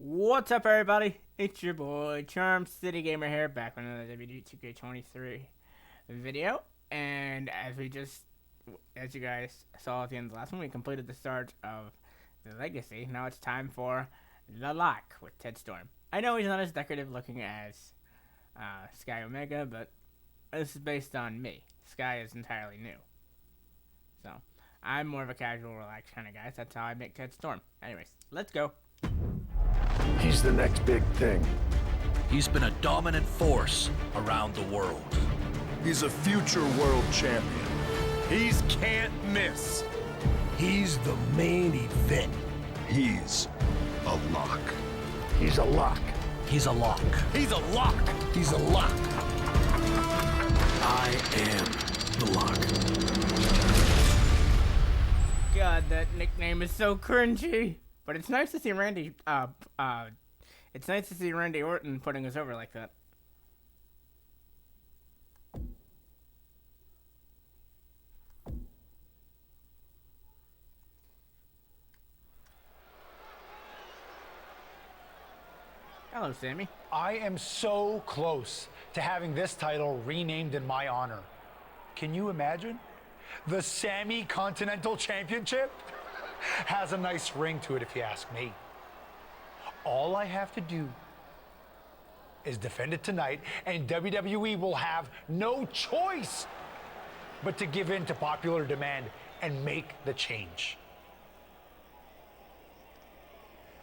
What's up, everybody? It's your boy Charm City Gamer here, back with another WWE2K23 video. And as you guys saw at the end of the last one, we completed the start of the Legacy. Now it's time for the Lock with Ted Storm. I know he's not as decorative looking as Sky Omega, but this is based on me. Sky is entirely new, so I'm more of a casual, relaxed kind of guy. So that's how I make Ted Storm. Anyways, let's go. He's the next big thing. He's been a dominant force around the world. He's a future world champion. He's can't miss. He's the main event. He's a lock. He's a lock. He's a lock. He's a lock. He's a lock. I am the lock. God, that nickname is so cringy. But it's nice to see Randy Orton putting us over like that. Hello, Sammy. I am so close to having this title renamed in my honor. Can you imagine? The Sammy Continental Championship has a nice ring to it, if you ask me. All I have to do is defend it tonight, and WWE will have no choice but to give in to popular demand and make the change.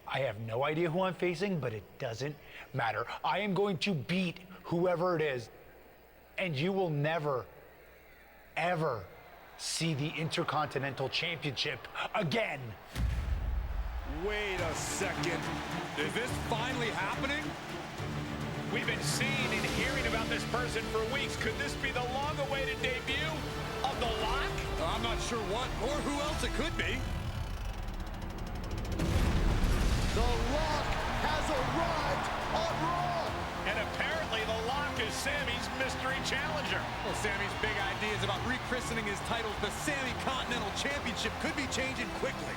I have no idea who I'm facing, but it doesn't matter. I am going to beat whoever it is, and you will never, ever see the Intercontinental Championship again. Wait a second. Is this finally happening? We've been seeing and hearing about this person for weeks. Could this be the long-awaited debut of the Lock? I'm not sure what or who else it could be. The Lock has arrived on Raw. And apparently the Lock is Sammy's mystery challenger. Well, Sammy's big ideas about rechristening his titles the Sammy Continental Championship could be changing quickly.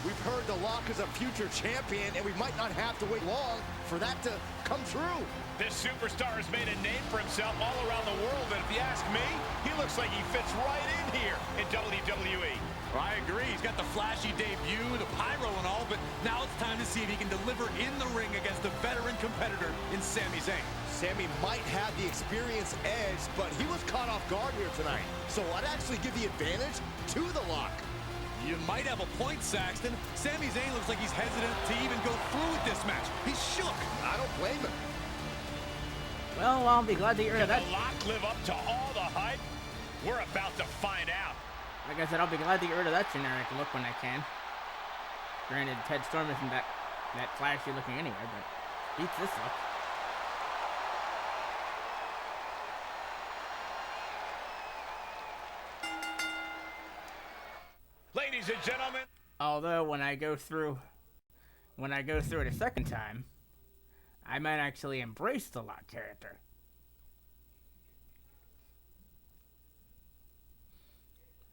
We've heard the Lock is a future champion, and we might not have to wait long for that to come true. This superstar has made a name for himself all around the world, and if you ask me, he looks like he fits right in here in WWE. Well, I agree. He's got the flashy debut, the pyro and all, but now it's time to see if he can deliver in the ring against a veteran competitor in Sami Zayn. Sammy might have the experience edge, but he was caught off guard here tonight. So I'd actually give the advantage to the Lock. You might have a point, Saxton. Sami Zayn looks like he's hesitant to even go through with this match. He's shook. I don't blame him. Well, I'll be glad to hear Can that. the Lock live up to all the hype? We're about to find out. Like I said, I'll be glad to get rid of that generic look when I can. Granted, Ted Storm isn't that flashy looking anyway, but beats this look. Ladies and gentlemen. Although when I go through it a second time, I might actually embrace the Lock character.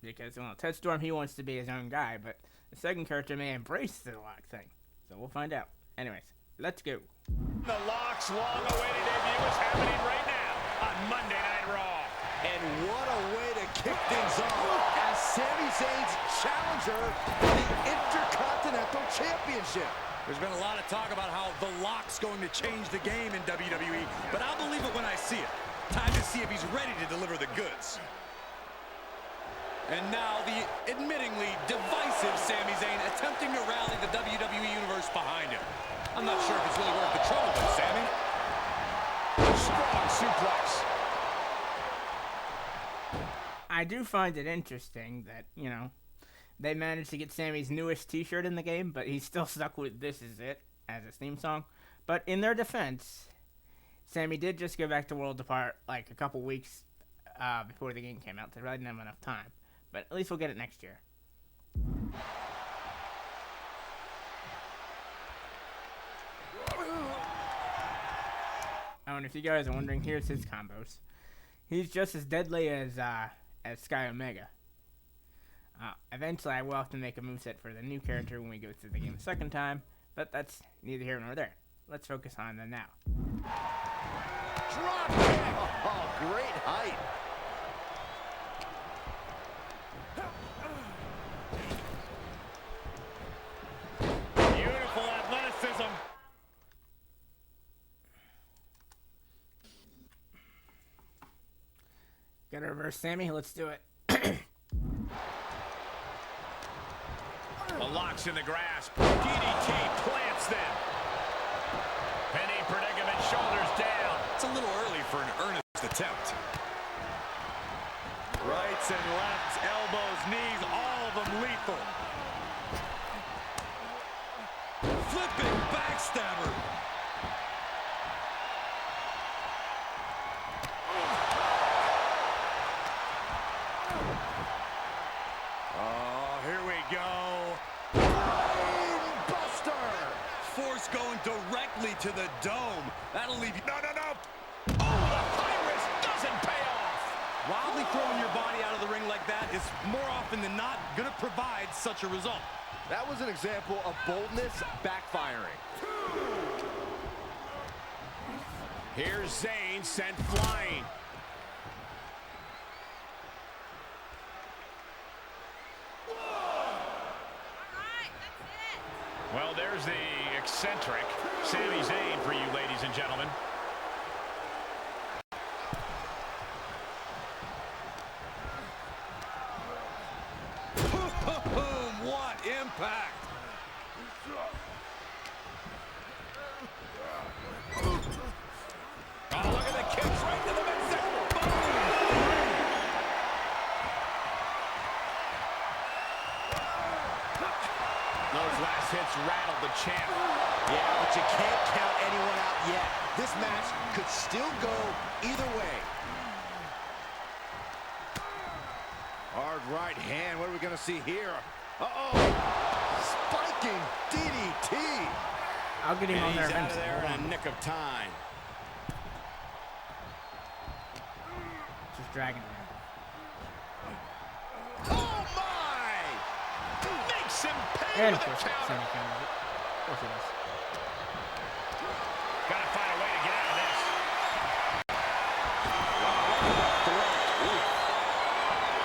Because, well, Ted Storm, he wants to be his own guy, but the second character may embrace the Lock thing. So we'll find out. Anyways, let's go. The Lock's long-awaited debut is happening right now on Monday Night Raw. And what a way to kick things off as Sami Zayn's challenger for the Intercontinental Championship. There's been a lot of talk about how the Lock's going to change the game in WWE, but I'll believe it when I see it. Time to see if he's ready to deliver the goods. And now the admittingly divisive Sami Zayn attempting to rally the WWE Universe behind him. I'm not sure if it's really worth the trouble though, Sami. Strong suplex. I do find it interesting that, you know, they managed to get Sammy's newest t-shirt in the game, but he's still stuck with "This Is It" as his theme song. But in their defense, Sammy did just go back to World Apart like a couple weeks before the game came out. They really didn't have enough time. But at least we'll get it next year. Oh, and if you guys are wondering, here's his combos. He's just as deadly as Sky Omega. Eventually, I will have to make a moveset for the new character when we go through the game a second time. But that's neither here nor there. Let's focus on the now. Drop kick. Oh, great height. Beautiful athleticism. Gotta reverse Sammy. Let's do it. The lock's in the grasp. DDT plants them. Penny predicament, shoulders down. It's a little early for an earnest attempt. Rights and lefts, elbows, knees, all of them lethal. Flipping backstabber. Oh, here we go. Buster. Force going directly to the dome. That'll leave you. No. Oh, the high risk doesn't pay off. Wildly throwing your body out of the ring like that is more often than not going to provide such a result. That was an example of boldness backfiring. Here's Zayn sent flying. Well, there's the eccentric Sami Zayn for you, ladies and gentlemen. Boom! What impact! Oh, look at the kicks right to the midsection. Those last hits rattled the champ. Yeah, but you can't count anyone out yet. This match could still go either way. Hard right hand. What are we going to see here? Uh-oh. Spiking DDT. I'll get him on there He's out of eventually. there in a nick of time. Just dragging him. Oh, my! Makes him pay And with of a course, counter. Sammy counters it. Of course he does. Gotta find a way to get out of this.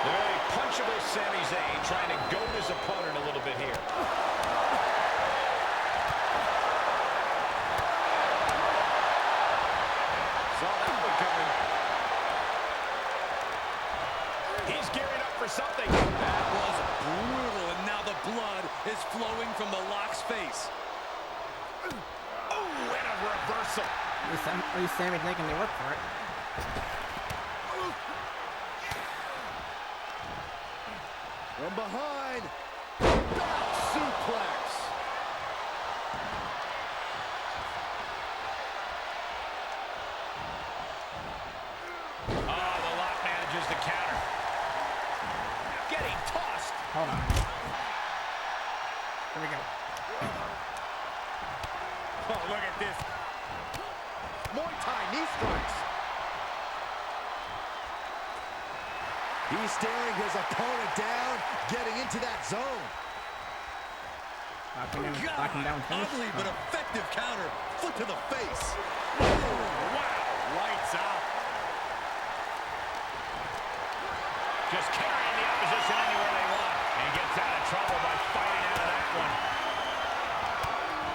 The very punchable Sami Zayn trying to goad his opponent a little bit here. Saw that one coming. He's gearing up for something. That was brutal, and now the blood is flowing from the Lock's face. Oh, and a reversal. At least Sammy's making me work for it. From behind. Back suplex. Oh, the Lock manages the counter. Getting tossed. Hold on. Here we go. Oh, look at this. Muay Thai knee strikes. He's staring his opponent down, getting into that zone. Locking down finish. Ugly but effective counter. Foot to the face. Oh, wow. Lights out. Just carrying the opposition anywhere they want. And gets out of trouble by fighting out of that one.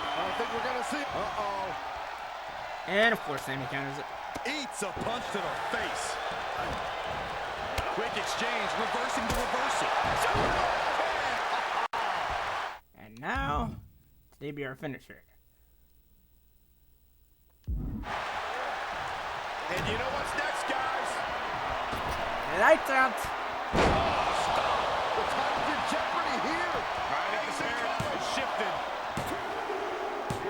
I don't think we're going to see. Uh-oh. And of course, Sammy counters it. Eats a punch to the face. Quick exchange, reversing the reversal. And now, today be our finisher. And you know what's next, guys? Lights out. The time's in jeopardy here. I think the paradigm has shifted.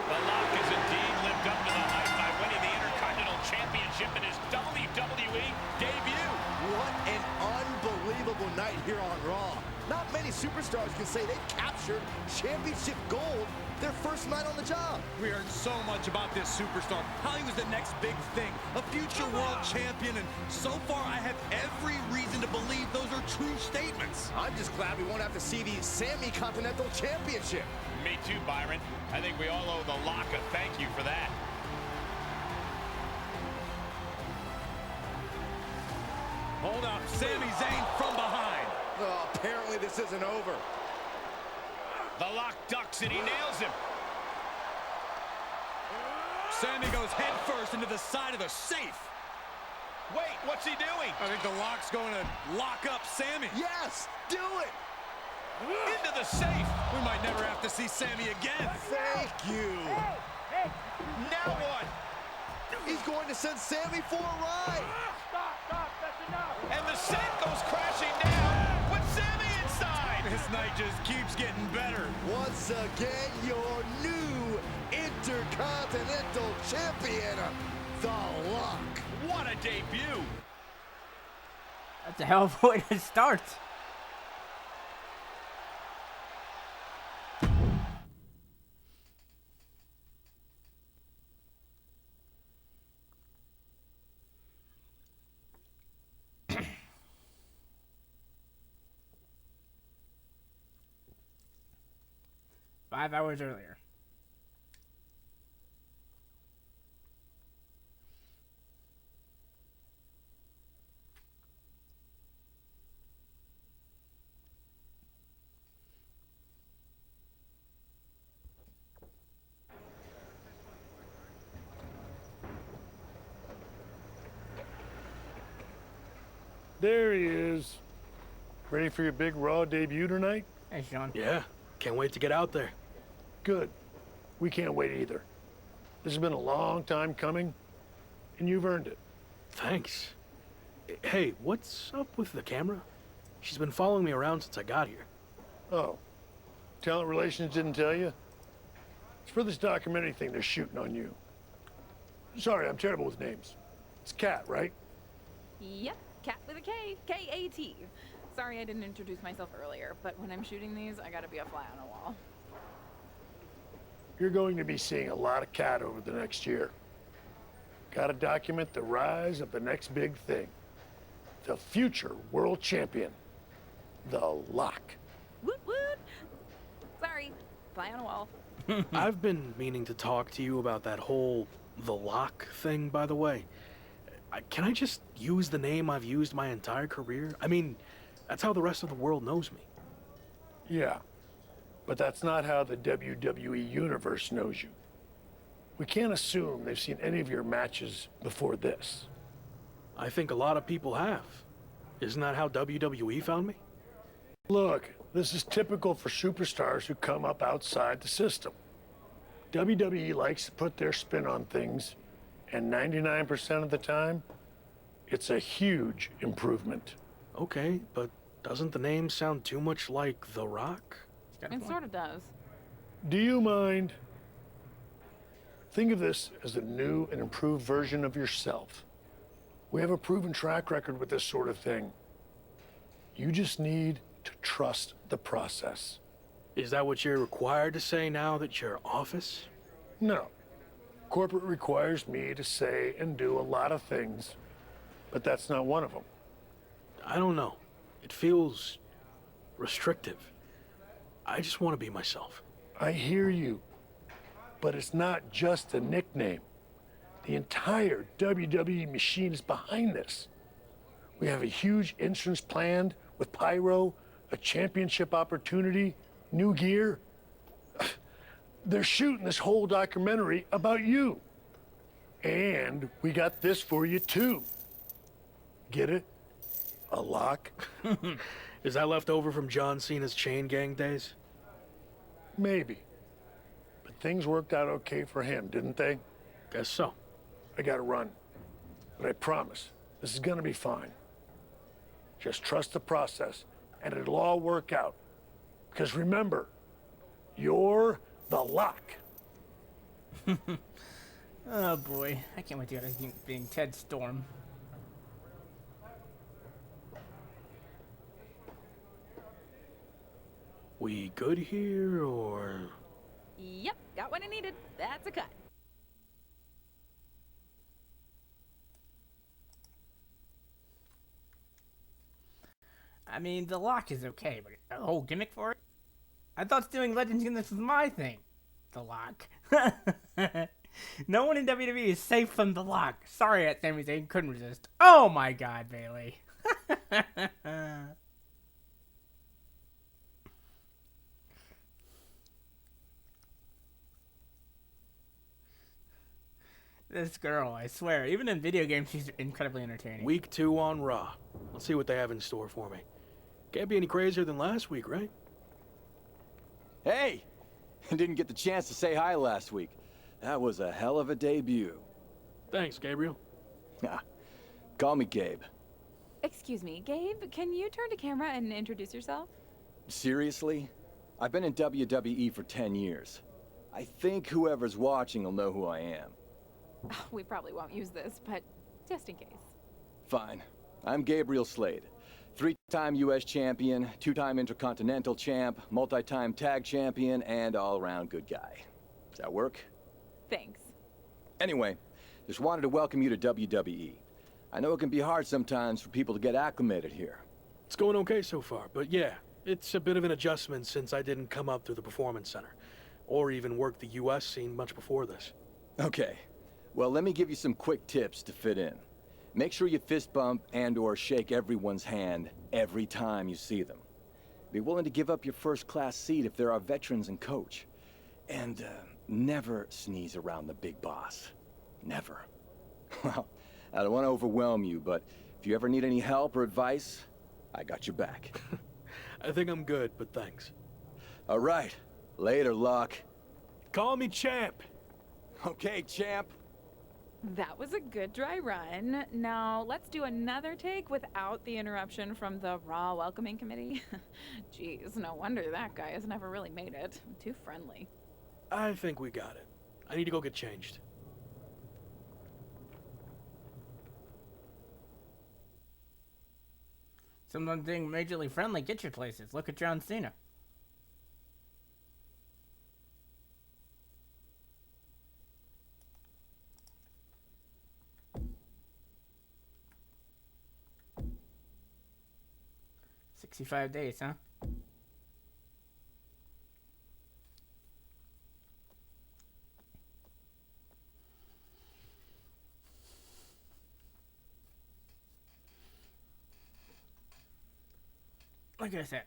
The Lock has indeed lived up to the hype by winning the Intercontinental Championship in his WWE debut. What an unbelievable night here on Raw. Not many superstars can say they captured championship gold their first night on the job. We heard so much about this superstar, how he was the next big thing, a future world champion, and so far I have every reason to believe those are true statements. I'm just glad we won't have to see the Sami Continental Championship. Me too, Byron. I think we all owe the Lock a thank you for that. Hold up, Sami Zayn from behind. Oh, apparently this isn't over. The Lock ducks and he nails him. Sami goes head first into the side of the safe. Wait, what's he doing? I think the Lock's going to lock up Sami. Yes, do it. Into the safe. We might never have to see Sami again. Thank you. Now what? He's going to send Sami for a ride. And the set goes crashing down with Sami inside. This night just keeps getting better. Once again, your new Intercontinental Champion, The Lock. What a debut. That's a hell of a way to start. Five hours earlier. There he is. Ready for your big Raw debut tonight? Hey, Sean. Yeah, can't wait to get out there. Good. We can't wait either. This has been a long time coming, and you've earned it. Thanks. Hey, what's up with the camera? She's been following me around since I got here. Oh, talent relations didn't tell you? It's for this documentary thing they're shooting on you. Sorry, I'm terrible with names. It's Kat, right? Yep, Cat with a K, K-A-T. Sorry I didn't introduce myself earlier, but when I'm shooting these, I gotta be a fly on a wall. You're going to be seeing a lot of Kat over the next year. Gotta document the rise of the next big thing. The future world champion. The Lock. Woot woot! Sorry, fly on a wall. I've been meaning to talk to you about that whole The Lock thing, by the way. Can I just use the name I've used my entire career? I mean, that's how the rest of the world knows me. Yeah, but that's not how the WWE Universe knows you. We can't assume they've seen any of your matches before this. I think a lot of people have. Isn't that how WWE found me? Look, this is typical for superstars who come up outside the system. WWE likes to put their spin on things, and 99% of the time, it's a huge improvement. Okay, but doesn't the name sound too much like The Rock? It sort of does. Do you mind? Think of this as a new and improved version of yourself. We have a proven track record with this sort of thing. You just need to trust the process. Is that what you're required to say now that you're office? No. Corporate requires me to say and do a lot of things, but that's not one of them. I don't know. It feels restrictive. I just want to be myself. I hear you, but it's not just a nickname. The entire WWE machine is behind this. We have a huge entrance planned with pyro, a championship opportunity, new gear. They're shooting this whole documentary about you. And we got this for you too. Get it? A lock? Is that left over from John Cena's Chain Gang days? Maybe. But things worked out okay for him, didn't they? Guess so. I gotta run. But I promise, this is gonna be fine. Just trust the process, and it'll all work out. Because remember, you're the Lock. Oh boy, I can't wait to get this being Ted Storm. We good here, or...? Yep, got what I needed. That's a cut. I mean, the Lock is okay, but a whole gimmick for it? I thought doing Legends Units was my thing. The Lock. No one in WWE is safe from the Lock. Sorry, at Sami Zayn couldn't resist. Oh my God, Bailey. This girl, I swear, even in video games, she's incredibly entertaining. Week 2 on Raw. Let's see what they have in store for me. Can't be any crazier than last week, right? Hey! I didn't get the chance to say hi last week. That was a hell of a debut. Thanks, Gabriel. Call me Gabe. Excuse me, Gabe, can you turn to camera and introduce yourself? Seriously? I've been in WWE for 10 years. I think whoever's watching will know who I am. We probably won't use this, but just in case. Fine. I'm Gabriel Slade. 3-time U.S. champion, 2-time Intercontinental champ, multi-time tag champion, and all-around good guy. Does that work? Thanks. Anyway, just wanted to welcome you to WWE. I know it can be hard sometimes for people to get acclimated here. It's going okay so far, but yeah, it's a bit of an adjustment since I didn't come up through the Performance Center, or even work the U.S. scene much before this. Okay, well, let me give you some quick tips to fit in. Make sure you fist bump and/or shake everyone's hand every time you see them. Be willing to give up your first-class seat if there are veterans and coach. And never sneeze around the big boss. Never. Well, I don't want to overwhelm you, but if you ever need any help or advice, I got your back. I think I'm good, but thanks. All right. Later, Locke. Call me Champ. Okay, champ. That was a good dry run. Now, let's do another take without the interruption from the Raw welcoming committee. Jeez, no wonder that guy has never really made it. Too friendly. I think we got it. I need to go get changed. Someone being majorly friendly, get your places. Look at John Cena. "65 days, huh?" Like I said,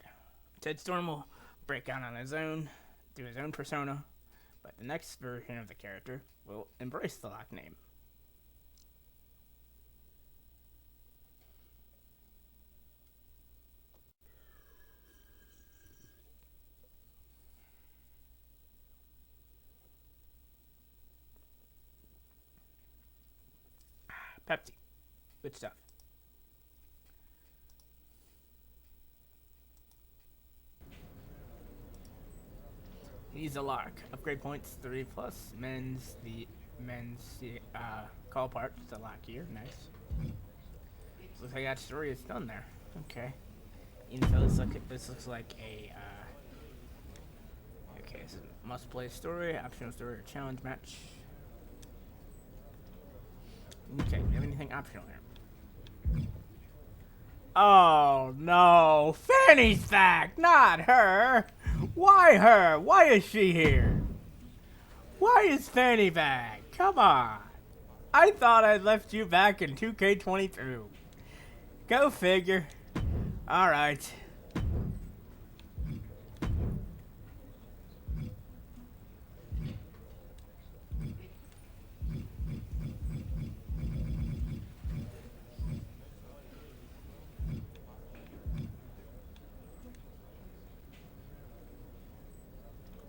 Ted Storm will break out on his own, do his own persona, but the next version of the character will embrace the Lock name. Pepsi. Good stuff. He's a Lock. Upgrade points 3+. The men's call part. It's a Lock here. Nice. Looks like that story is done there. Okay. This looks like a okay, this is a must play story, optional story, or challenge match. Okay, do we have anything optional here? Oh no, Fanny's back, not her. Why her? Why is she here? Why is Fanny back? Come on. I thought I left you back in 2K23. Go figure. Alright.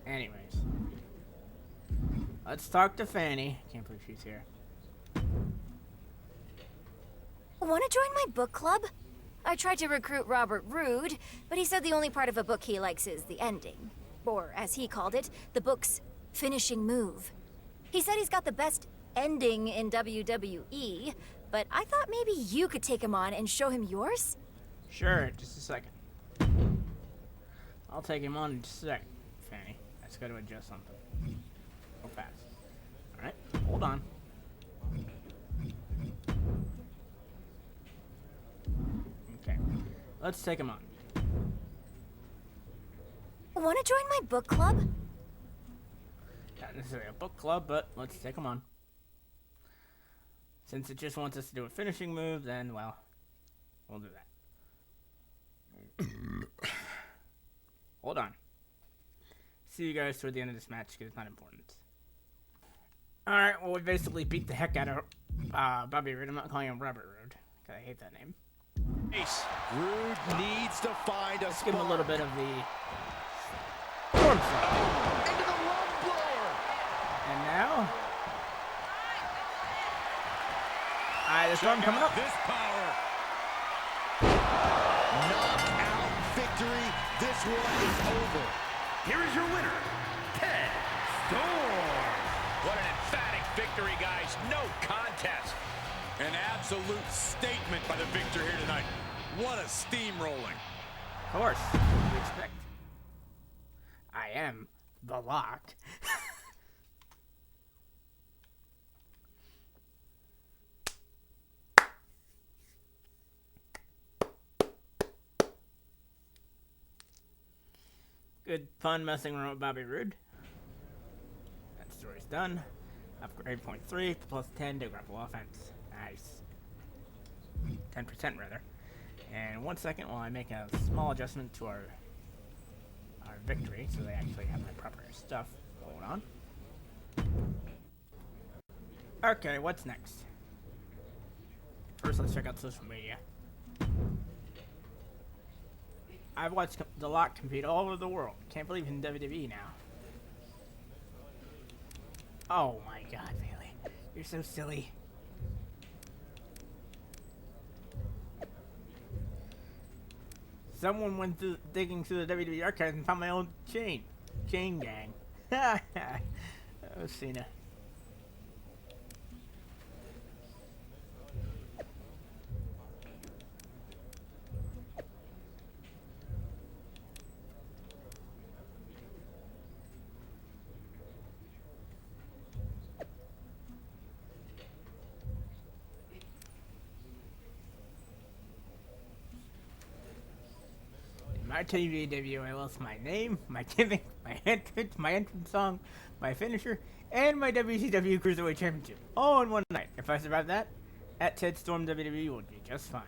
Anyways, let's talk to Fanny. Can't believe she's here. Want to join my book club? I tried to recruit Robert Roode, but he said the only part of a book he likes is the ending. Or, as he called it, the book's finishing move. He said he's got the best ending in WWE, but I thought maybe you could take him on and show him yours? Sure, just a second. I'll take him on in just a second, Fanny. I just gotta adjust something. Go fast. Alright, hold on. Okay, let's take him on. Want to join my book club? Not necessarily a book club, but let's take them on. Since it just wants us to do a finishing move, then, well, we'll do that. Hold on. See you guys toward the end of this match, because it's not important. Alright, well, we basically beat the heck out of Bobby Roode. I'm not calling him Robert Roode, because I hate that name. Roode needs to find a Let's give him a little bit of the storm slide. Into the lung blower. And now, the storm coming up. This power. Knockout victory. This one is over. Here is your winner, Ted Storm. What an emphatic victory, guys. No contest. An absolute statement by the victor here tonight. What a steamrolling. Of course. What do you expect? I am the Lock. Good fun messing around with Bobby Roode. That story's done. Upgrade point 3 plus 10 to grapple offense. Nice. 10% rather. And 1 second while I make a small adjustment to our victory so they actually have my proper stuff. Hold on. Okay, what's next? First, let's check out social media. I've watched The Lock compete all over the world. Can't believe he's in WWE now. Oh my god, Bailey. You're so silly. Someone went through digging through the WWE archives and found my old chain gang. Oh, Cena. My TV debut, I lost my name, my gimmick, my entrance song, my finisher, and my WCW Cruiserweight Championship, all in one night. If I survive that, at Ted Storm WWE will be just fine.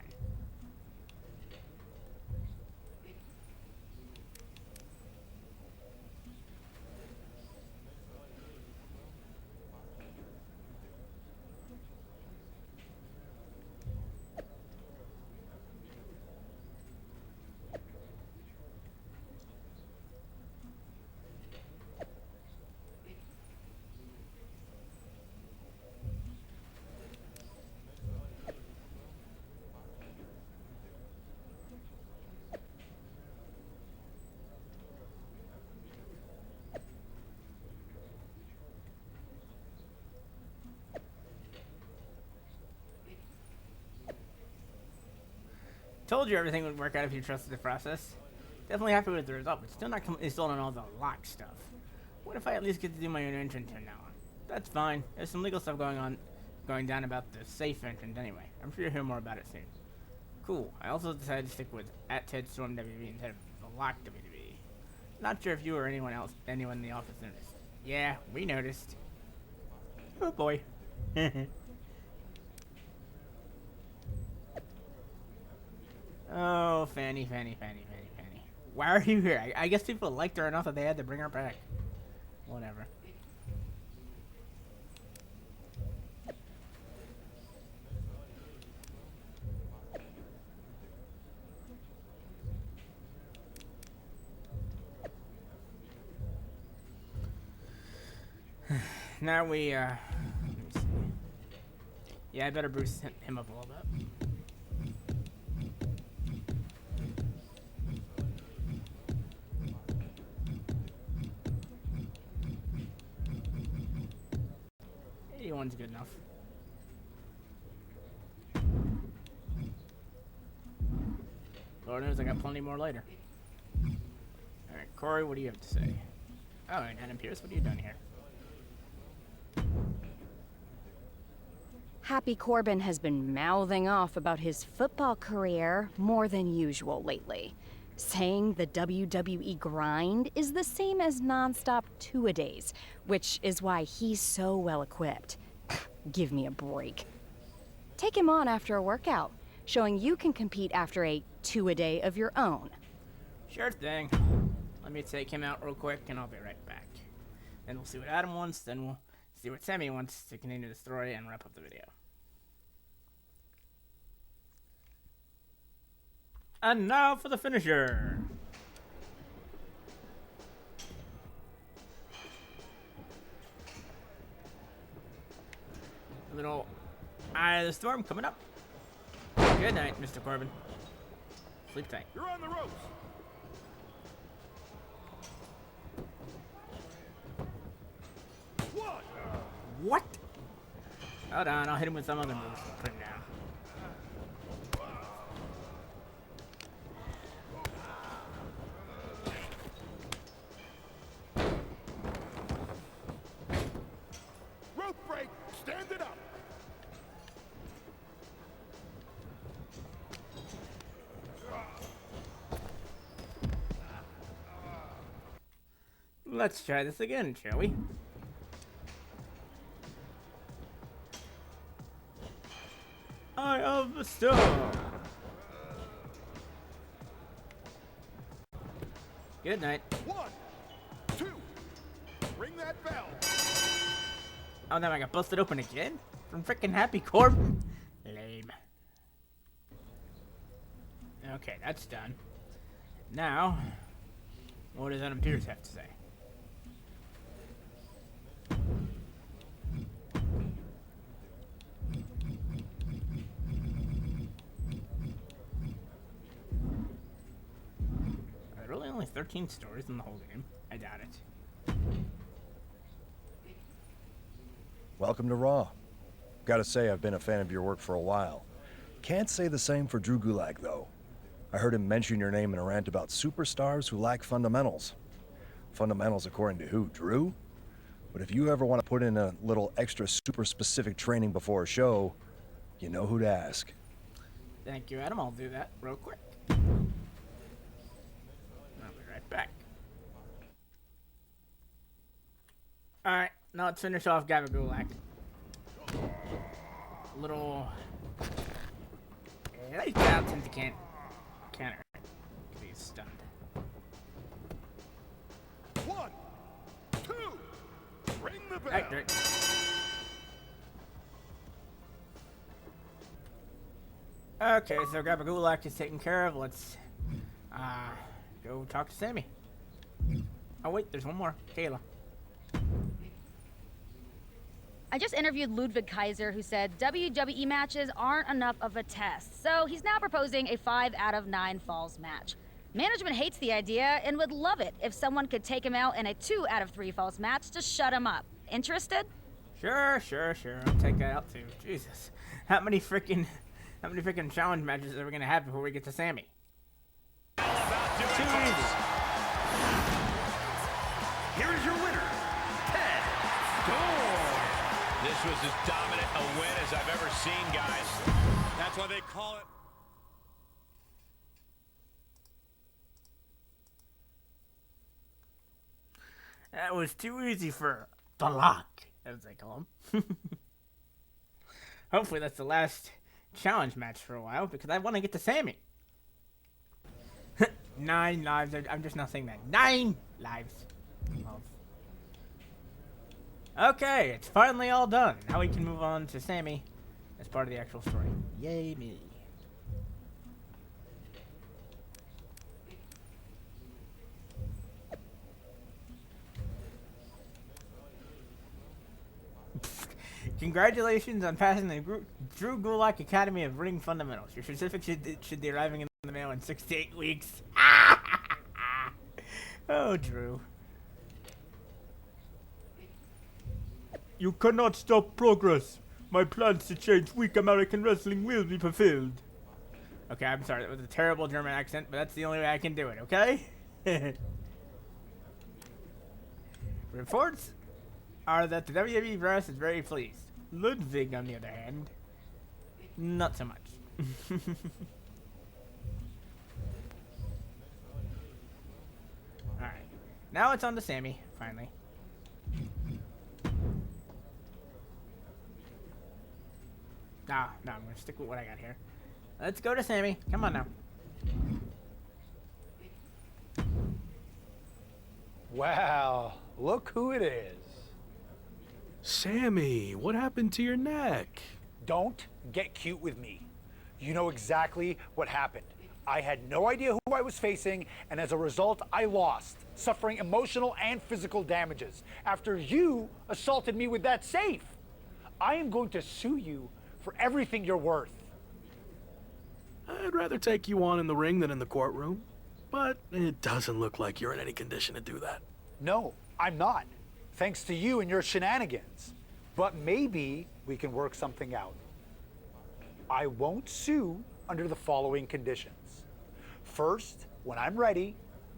Told you everything would work out if you trusted the process. Definitely happy with the result, but still not installed on all the lock stuff. What if I at least get to do my own entrance from now on? That's fine. There's some legal stuff going down about the safe entrance anyway. I'm sure you'll hear more about it soon. Cool. I also decided to stick with at Ted Storm WWE instead of the Lock WWE. Not sure if you or anyone in the office noticed. Yeah, we noticed. Oh boy. Oh, Fanny. Why are you here? I guess people liked her enough that they had to bring her back. Whatever. Now we, let me see. Yeah, I better boost him up a little bit. One's good enough. Lord knows I got plenty more later. Alright, Corey, what do you have to say? Oh, and Adam Pierce, what are you doing here? Happy Corbin has been mouthing off about his football career more than usual lately. Saying the WWE grind is the same as non-stop two-a-days, which is why he's so well equipped. Give me a break. Take him on after a workout, showing you can compete after a two-a-day of your own. Sure thing. Let me take him out real quick and I'll be right back. Then we'll see what Adam wants, then we'll see what Sammy wants to continue the story and wrap up the video. And now for the finisher. Little Eye of the Storm coming up. Good night, Mr. Corbin. Sleep tight. You're on the ropes. What? Hold on, I'll hit him with some other moves. Put him down. Rope break. Stand it up. Let's try this again, shall we? Eye of the Storm. Good night. 1, 2. Ring that bell. Oh, now I got busted open again? From freaking Happy Corbin? Lame. Okay, that's done. Now, what does Adam Pearce have to say? Are there really only 13 stories in the whole game? I doubt it. Welcome to Raw. Gotta say, I've been a fan of your work for a while. Can't say the same for Drew Gulak, though. I heard him mention your name in a rant about superstars who lack fundamentals. Fundamentals according to who, Drew? But if you ever want to put in a little extra super specific training before a show, you know who to ask. Thank you, Adam. I'll do that real quick. I'll be right back. Alright, now let's finish off Gavin Gulak. Little... Yeah, he's out since he can't counter. He's stunned. 1, 2. Ring the bell. Accurate. Okay, so Gavin Gulak is taken care of. Let's go talk to Sammy. Oh wait, there's one more. Kayla. I just interviewed Ludwig Kaiser, who said WWE matches aren't enough of a test, so he's now proposing a 5 out of 9 falls match. Management hates the idea and would love it if someone could take him out in a 2 out of 3 falls match to shut him up. Interested? Sure. I'll take that out too. Jesus. How many freaking challenge matches are we gonna have before we get to Sammy? Too easy. Here is your winner, Ted Storm. This was as dominant a win as I've ever seen, guys. That's why they call it. That was too easy for the Lock, as they call him. Hopefully that's the last challenge match for a while, because I want to get to Sammy. 9 lives. I'm just not saying that. 9 lives. Okay, it's finally all done. Now we can move on to Sammy as part of the actual story. Yay me. Congratulations on passing the Drew Gulak Academy of Ring Fundamentals. Your certificate should be arriving in the mail in 6 to 8 weeks. Oh, Drew. You cannot stop progress. My plans to change weak American wrestling will be fulfilled. Okay, I'm sorry. That was a terrible German accent, but that's the only way I can do it, okay? Reports are that the WWE brass is very pleased. Ludwig, on the other hand, not so much. Now it's on to Sammy, finally. No, I'm gonna stick with what I got here. Let's go to Sammy. Come on now. Wow, look who it is. Sammy, what happened to your neck? Don't get cute with me. You know exactly what happened. I had no idea who I was facing, and as a result, I lost, suffering emotional and physical damages after you assaulted me with that safe. I am going to sue you for everything you're worth. I'd rather take you on in the ring than in the courtroom, but it doesn't look like you're in any condition to do that. No, I'm not, thanks to you and your shenanigans. But maybe we can work something out. I won't sue under the following conditions. First, when I'm ready,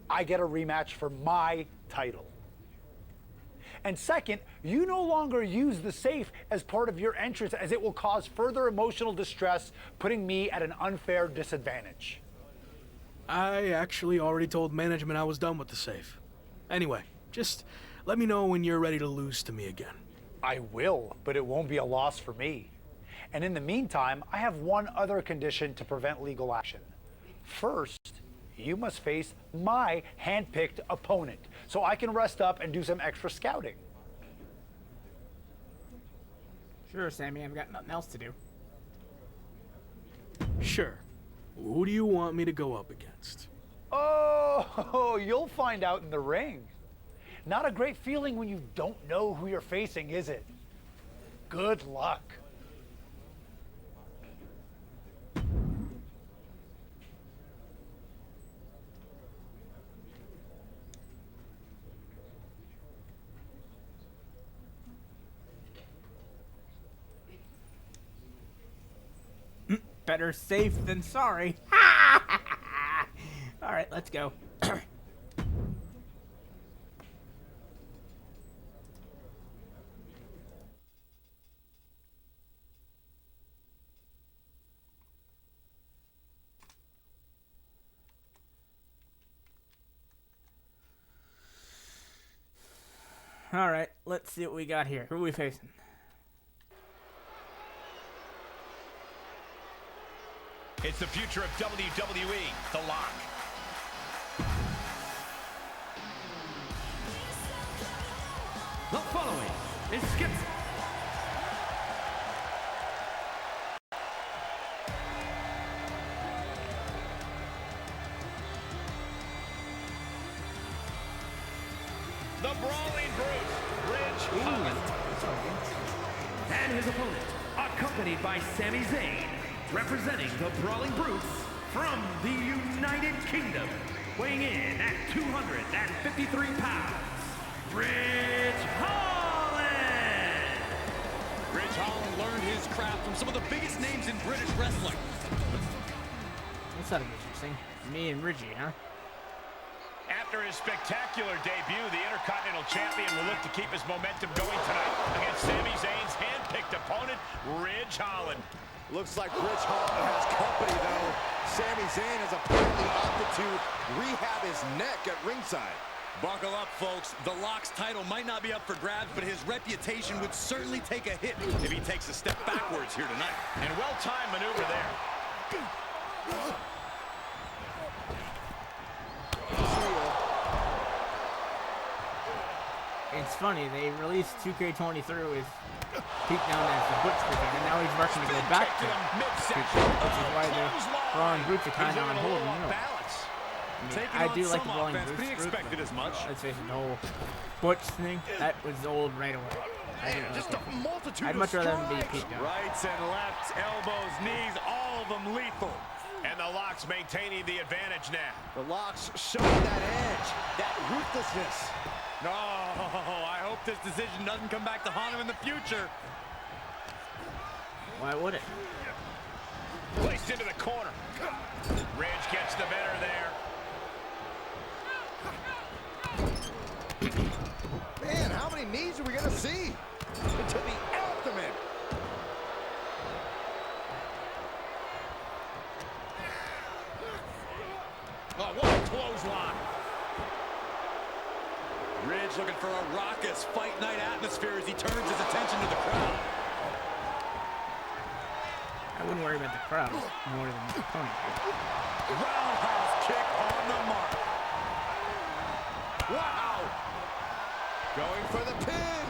I get a rematch for my title. And second, you no longer use the safe as part of your entrance, as it will cause further emotional distress, putting me at an unfair disadvantage. I actually already told management I was done with the safe. Anyway, just let me know when you're ready to lose to me again. I will, but it won't be a loss for me. And in the meantime, I have one other condition to prevent legal action. First, you must face my hand-picked opponent, so I can rest up and do some extra scouting. Sure, Sammy, I've got nothing else to do. Sure. Who do you want me to go up against? Oh, you'll find out in the ring. Not a great feeling when you don't know who you're facing, is it? Good luck. Better safe than sorry. All right, let's go. All right, let's see what we got here. Who are we facing? It's the future of WWE, The Lock. The following is scheduled. The Brawling Brute, Ridge Holland. And his opponent, accompanied by Sami Zayn, representing the Brawling Brutes from the United Kingdom, weighing in at 253 pounds, Ridge Holland! Ridge Holland learned his craft from some of the biggest names in British wrestling. That sounded interesting. Me and Ridgie, huh? After his spectacular debut, the Intercontinental Champion will look to keep his momentum going tonight against Sami Zayn's hand-picked opponent, Ridge Holland. Looks like Ridge Holland has company, though. Sami Zayn has apparently opted to rehab his neck at ringside. Buckle up, folks. The Lock's title might not be up for grabs, but his reputation would certainly take a hit if he takes a step backwards here tonight. And well-timed maneuver there. It's funny, they released 2K23 with Pete down as the Butch Brigade, and now he's rushing to go back to which is why the Brawling Brutes are kind of on hold. I do like the Brawling Brutes. He expected as much. Let's face it, the whole Butch thing, that was old right away. I'd much rather than be Pete down. Rights and lefts, elbows, knees, all of them lethal. And the Lock's maintaining the advantage now. The Lock's showing that edge, that ruthlessness. No, I hope this decision doesn't come back to haunt him in the future. Why would it? Placed into the corner. Ridge gets the better there. Man, how many knees are we going to see? Into the abdomen. Oh, what a clothesline. this fight night atmosphere as he turns his attention to the crowd. I wouldn't worry about the crowd more than the opponent. Roundhouse kick on the mark. Wow! Going for the pin.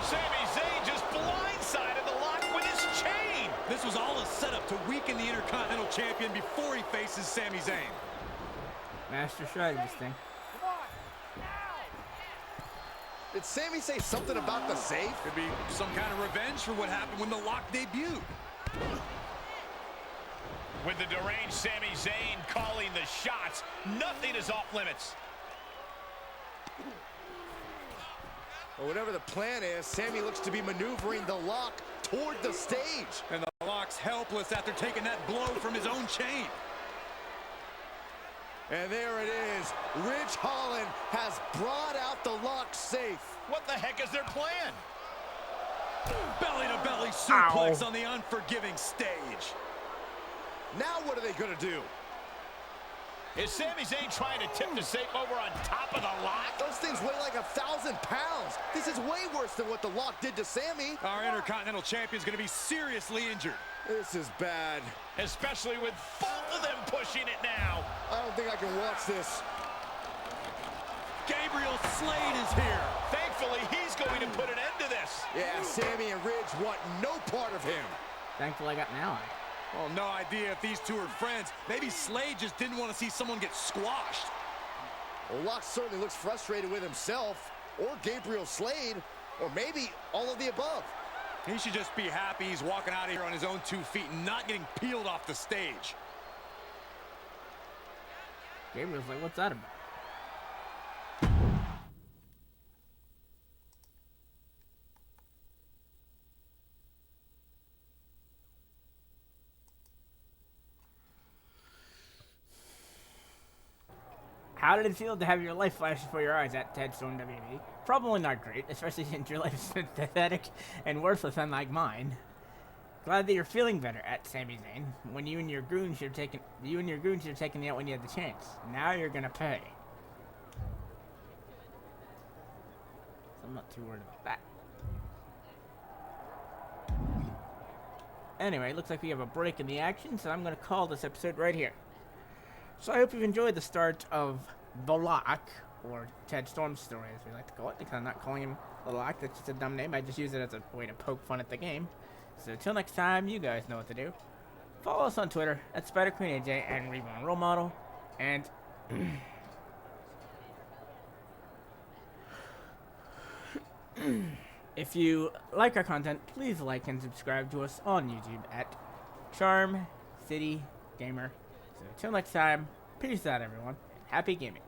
Sami Zayn just blindsided the Lock with his chain. This was all a setup to weaken the Intercontinental Champion before he faces Sami Zayn. Master strategist thing. Did Sami say something about the safe? Could be some kind of revenge for what happened when the Lock debuted. With the deranged Sami Zayn calling the shots, nothing is off limits. Well, whatever the plan is, Sami looks to be maneuvering the Lock toward the stage. And the Lock's helpless after taking that blow from his own chain. And there it is. Ridge Holland has brought out the Lock safe. What the heck is their plan? Belly-to-belly suplex on the unforgiving stage. Now what are they going to do? Is Sami Zayn trying to tip the safe over on top of the Lock? Those things weigh like 1,000 pounds. This is way worse than what the Lock did to Sami. Our Intercontinental Champion's going to be seriously injured. This is bad. Especially with both of them pushing it now. I don't think I can watch this. Gabriel Slade is here. Thankfully, he's going to put an end to this. Yeah, Sami and Ridge want no part of him. Thankfully, I got an ally. Well, no idea if these two are friends. Maybe Slade just didn't want to see someone get squashed. Well, Lock certainly looks frustrated with himself, or Gabriel Slade, or maybe all of the above. He should just be happy he's walking out of here on his own 2 feet and not getting peeled off the stage. Gabriel's like, what's that about? How did it feel to have your life flash before your eyes at Ted Stone WWE? Probably not great, especially since your life is pathetic and worthless unlike mine. Glad that you're feeling better at Sami Zayn. When you and your goons should have taken the out when you had the chance. Now you're gonna pay. So I'm not too worried about that. Anyway, looks like we have a break in the action, so I'm gonna call this episode right here. So I hope you've enjoyed the start of The Lock, or Ted Storm's story as we like to call it, because I'm not calling him The Lock, that's just a dumb name, I just use it as a way to poke fun at the game. So until next time, you guys know what to do. Follow us on Twitter at SpiderQueenAJ and Reborn Role Model, and if you like our content, please like and subscribe to us on YouTube at Charm City Gamer. So until next time, peace out everyone, and happy gaming.